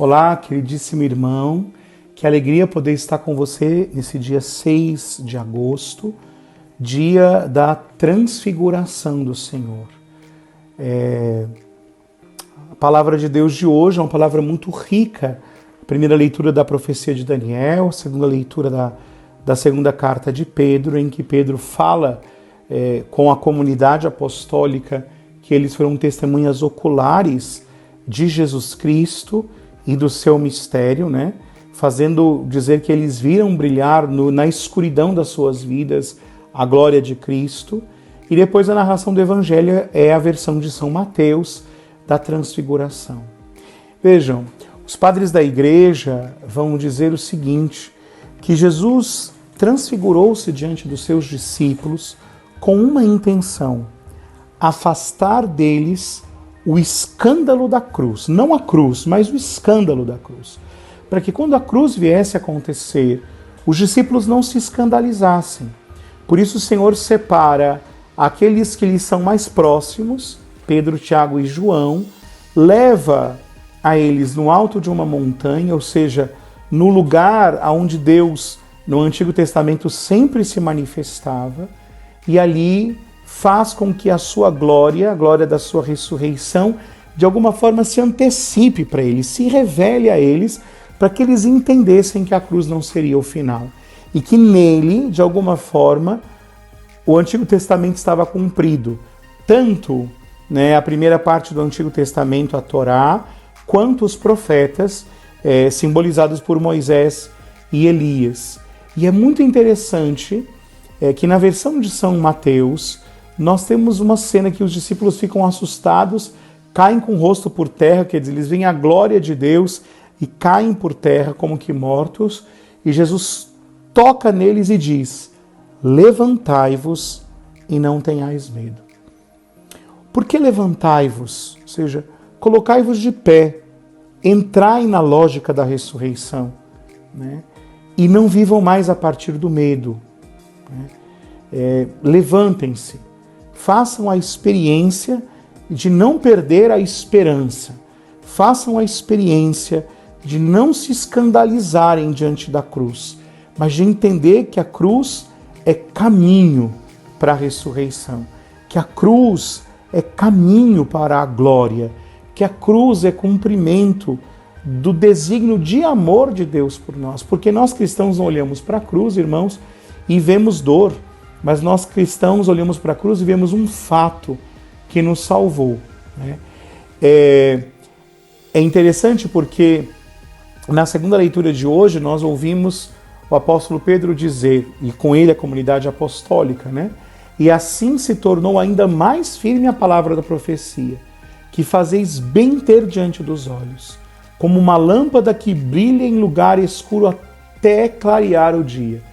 Olá, queridíssimo irmão, que alegria poder estar com você nesse dia 6 de agosto, dia da transfiguração do Senhor. A palavra de Deus de hoje é uma palavra muito rica. A primeira leitura da profecia de Daniel, a segunda leitura da segunda carta de Pedro, em que Pedro fala com a comunidade apostólica que eles foram testemunhas oculares de Jesus Cristo e do seu mistério, né? Fazendo dizer que eles viram brilhar na escuridão das suas vidas a glória de Cristo. E depois a narração do Evangelho é a versão de São Mateus da transfiguração. Vejam, os padres da igreja vão dizer o seguinte, que Jesus transfigurou-se diante dos seus discípulos com uma intenção: afastar deles o escândalo da cruz. Não a cruz, mas o escândalo da cruz. Para que quando a cruz viesse a acontecer, os discípulos não se escandalizassem. Por isso o Senhor separa aqueles que lhes são mais próximos, Pedro, Tiago e João, leva a eles no alto de uma montanha, ou seja, no lugar onde Deus, no Antigo Testamento, sempre se manifestava, e ali faz com que a sua glória, a glória da sua ressurreição, de alguma forma se antecipe para eles, se revele a eles, para que eles entendessem que a cruz não seria o final. E que nele, de alguma forma, o Antigo Testamento estava cumprido. Tanto a primeira parte do Antigo Testamento, a Torá, quanto os profetas, simbolizados por Moisés e Elias. E é muito interessante que na versão de São Mateus, nós temos uma cena que os discípulos ficam assustados, caem com o rosto por terra, quer dizer, eles veem a glória de Deus e caem por terra como que mortos, e Jesus toca neles e diz: levantai-vos e não tenhais medo. Por que levantai-vos? Ou seja, colocai-vos de pé, entrai na lógica da ressurreição, né? E não vivam mais a partir do medo. Levantem-se, façam a experiência de não perder a esperança, façam a experiência de não se escandalizarem diante da cruz, mas de entender que a cruz é caminho para a ressurreição, que a cruz é caminho para a glória, que a cruz é cumprimento do desígnio de amor de Deus por nós, porque nós cristãos não olhamos para a cruz, irmãos, e vemos dor, mas nós cristãos olhamos para a cruz e vemos um fato que nos salvou, né? É interessante porque na segunda leitura de hoje nós ouvimos o apóstolo Pedro dizer, e com ele a comunidade apostólica, né? E assim se tornou ainda mais firme a palavra da profecia, que fazeis bem ter diante dos olhos, como uma lâmpada que brilha em lugar escuro até clarear o dia,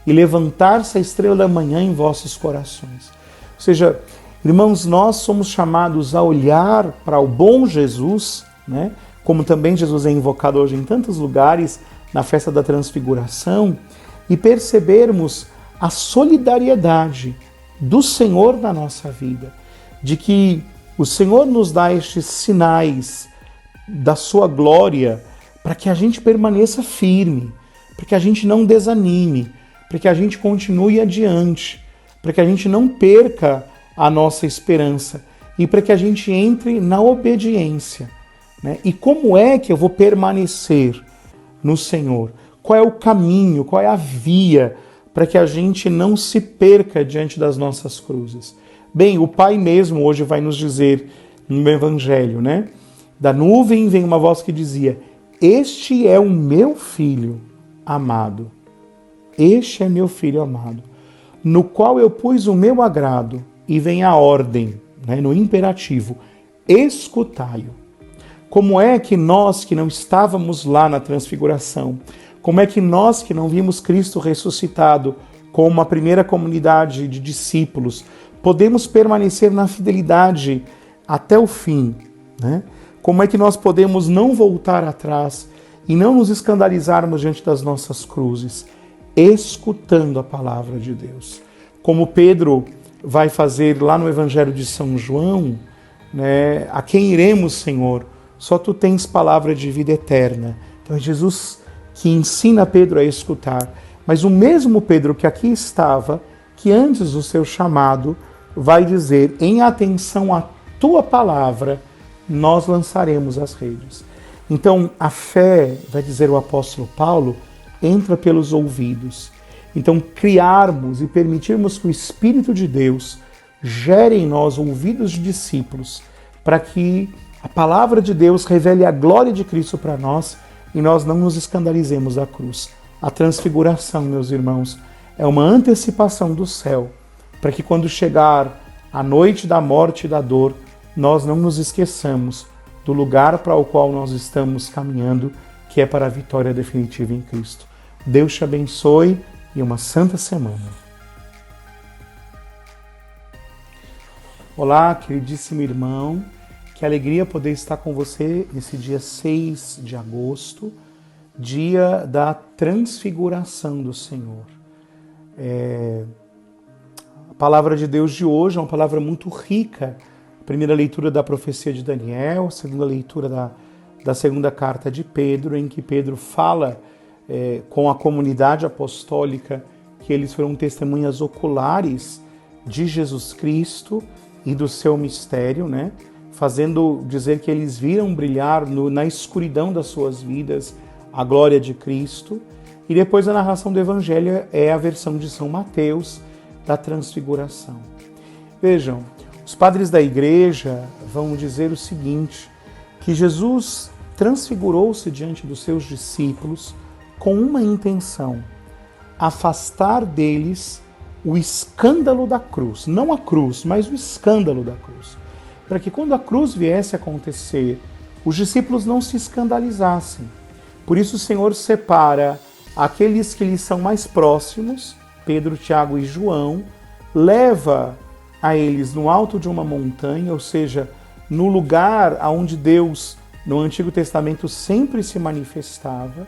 e levantar-se a estrela da manhã em vossos corações. Ou seja, irmãos, nós somos chamados a olhar para o bom Jesus, né? Como também Jesus é invocado hoje em tantos lugares, na festa da transfiguração, e percebermos a solidariedade do Senhor na nossa vida, de que o Senhor nos dá estes sinais da sua glória para que a gente permaneça firme, para que a gente não desanime, para que a gente continue adiante, para que a gente não perca a nossa esperança e para que a gente entre na obediência, né? E como é que eu vou permanecer no Senhor? Qual é o caminho, qual é a via para que a gente não se perca diante das nossas cruzes? Bem, o Pai mesmo hoje vai nos dizer no Evangelho, né? Da nuvem vem uma voz que dizia: este é o meu filho amado. Este é meu filho amado, no qual eu pus o meu agrado. E vem a ordem, né, no imperativo: escutai-o. Como é que nós que não estávamos lá na transfiguração, como é que nós que não vimos Cristo ressuscitado como a primeira comunidade de discípulos, podemos permanecer na fidelidade até o fim, né? Como é que nós podemos não voltar atrás e não nos escandalizarmos diante das nossas cruzes? Escutando a palavra de Deus. Como Pedro vai fazer lá no Evangelho de São João, né? A quem iremos, Senhor? só tu tens palavra de vida eterna. Então é Jesus que ensina Pedro a escutar. Mas o mesmo Pedro que aqui estava, que antes do seu chamado, vai dizer, em atenção à tua palavra, nós lançaremos as redes. Então a fé, vai dizer o apóstolo Paulo, entra pelos ouvidos. Então criarmos e permitirmos que o Espírito de Deus gere em nós ouvidos de discípulos, para que a palavra de Deus revele a glória de Cristo para nós e nós não nos escandalizemos da cruz. A transfiguração, meus irmãos, é uma antecipação do céu, para que quando chegar a noite da morte e da dor, nós não nos esqueçamos do lugar para o qual nós estamos caminhando, que é para a vitória definitiva em Cristo. Deus te abençoe e uma santa semana. Olá, queridíssimo irmão, que alegria poder estar com você nesse dia 6 de agosto, dia da transfiguração do Senhor. A palavra de Deus de hoje é uma palavra muito rica. A primeira leitura da profecia de Daniel, a segunda leitura da segunda carta de Pedro, em que Pedro fala com a comunidade apostólica que eles foram testemunhas oculares de Jesus Cristo e do seu mistério, né? Fazendo dizer que eles viram brilhar na escuridão das suas vidas a glória de Cristo. E depois a narração do Evangelho é a versão de São Mateus da transfiguração. Vejam, os padres da igreja vão dizer o seguinte, que Jesus transfigurou-se diante dos seus discípulos com uma intenção, afastar deles o escândalo da cruz, não a cruz, mas o escândalo da cruz, para que quando a cruz viesse a acontecer, os discípulos não se escandalizassem. Por isso o Senhor separa aqueles que lhes são mais próximos, Pedro, Tiago e João, leva a eles no alto de uma montanha, ou seja, no lugar onde Deus, no Antigo Testamento, sempre se manifestava,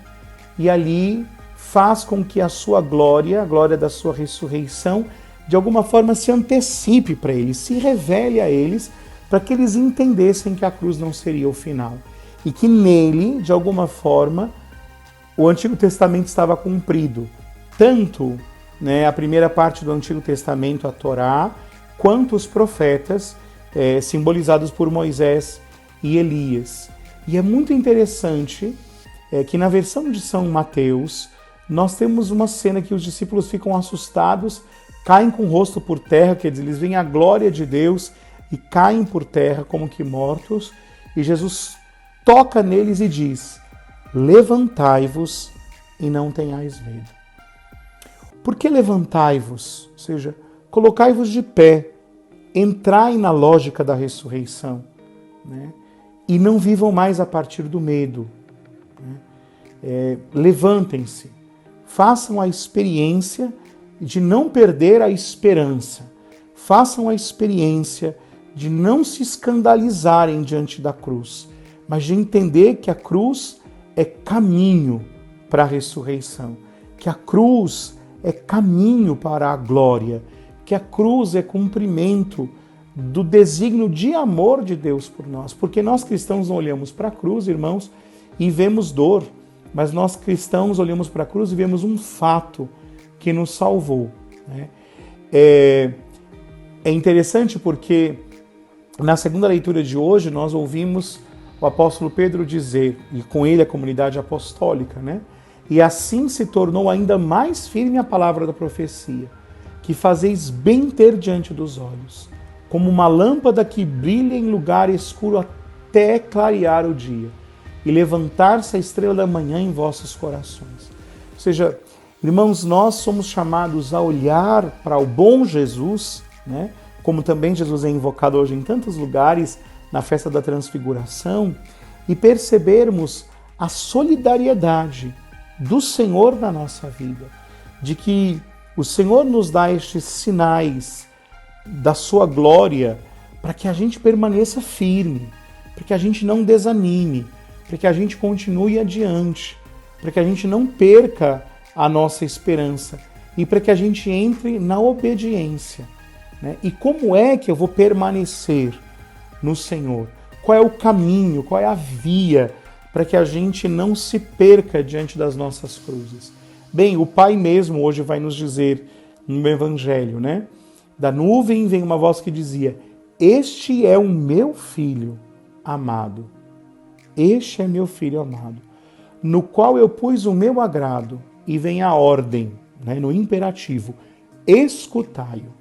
e ali faz com que a sua glória, a glória da sua ressurreição, de alguma forma se antecipe para eles, se revele a eles, para que eles entendessem que a cruz não seria o final. E que nele, de alguma forma, o Antigo Testamento estava cumprido. Tanto a primeira parte do Antigo Testamento, a Torá, quanto os profetas, simbolizados por Moisés e Elias. E é muito interessante que na versão de São Mateus, nós temos uma cena que os discípulos ficam assustados, caem com o rosto por terra, quer dizer, eles veem a glória de Deus e caem por terra como que mortos, e Jesus toca neles e diz, levantai-vos e não tenhais medo. Por que levantai-vos? Ou seja, colocai-vos de pé, entrai na lógica da ressurreição, né? E não vivam mais a partir do medo. Né? Levantem-se, façam a experiência de não perder a esperança, façam a experiência de não se escandalizarem diante da cruz, mas de entender que a cruz é caminho para a ressurreição, que a cruz é caminho para a glória, que a cruz é cumprimento do desígnio de amor de Deus por nós. Porque nós cristãos não olhamos para a cruz, irmãos, e vemos dor, mas nós cristãos olhamos para a cruz e vemos um fato que nos salvou. Né? É interessante porque na segunda leitura de hoje nós ouvimos o apóstolo Pedro dizer, e com ele a comunidade apostólica, né? E assim se tornou ainda mais firme a palavra da profecia, que fazeis bem ter diante dos olhos, como uma lâmpada que brilha em lugar escuro até clarear o dia, e levantar-se a estrela da manhã em vossos corações. Ou seja, irmãos, nós somos chamados a olhar para o bom Jesus, né? Como também Jesus é invocado hoje em tantos lugares, na festa da transfiguração, e percebermos a solidariedade do Senhor na nossa vida, de que o Senhor nos dá estes sinais da sua glória para que a gente permaneça firme, para que a gente não desanime, para que a gente continue adiante, para que a gente não perca a nossa esperança e para que a gente entre na obediência. Né? E como é que eu vou permanecer no Senhor? qual é o caminho, qual é a via para que a gente não se perca diante das nossas cruzes. Bem, o Pai mesmo hoje vai nos dizer no Evangelho, né? Da nuvem vem uma voz que dizia: este é o meu filho amado. Este é meu filho amado, no qual eu pus o meu agrado. E vem a ordem, né, no imperativo: escutai-o.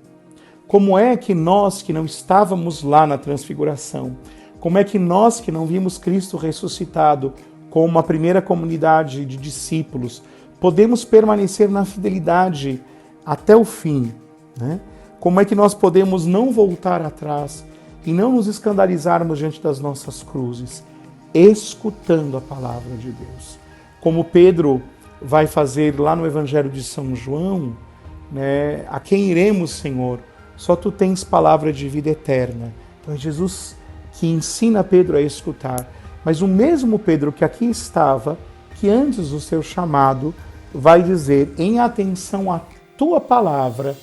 Como é que nós que não estávamos lá na transfiguração, como é que nós que não vimos Cristo ressuscitado como a primeira comunidade de discípulos, podemos permanecer na fidelidade até o fim, né? Como é que nós podemos não voltar atrás e não nos escandalizarmos diante das nossas cruzes, escutando a palavra de Deus? Como Pedro vai fazer lá no Evangelho de São João, né? A quem iremos, Senhor? Só tu tens palavra de vida eterna. Então é Jesus que ensina Pedro a escutar. Mas o mesmo Pedro que aqui estava, que antes do seu chamado, vai dizer: em atenção à tua palavra,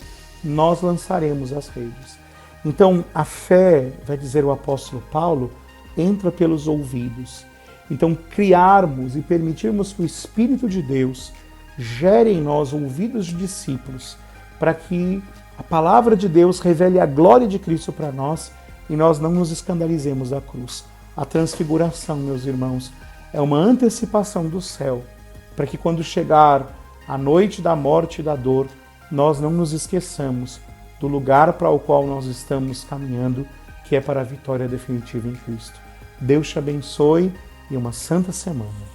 nós lançaremos as redes. Então a fé, vai dizer o apóstolo Paulo, entra pelos ouvidos. Então criarmos e permitirmos que o Espírito de Deus gere em nós ouvidos de discípulos, para que a palavra de Deus revele a glória de Cristo para nós e nós não nos escandalizemos da cruz. A transfiguração, meus irmãos, é uma antecipação do céu, para que quando chegar a noite da morte e da dor, nós não nos esqueçamos do lugar para o qual nós estamos caminhando, que é para a vitória definitiva em Cristo. Deus te abençoe e uma santa semana.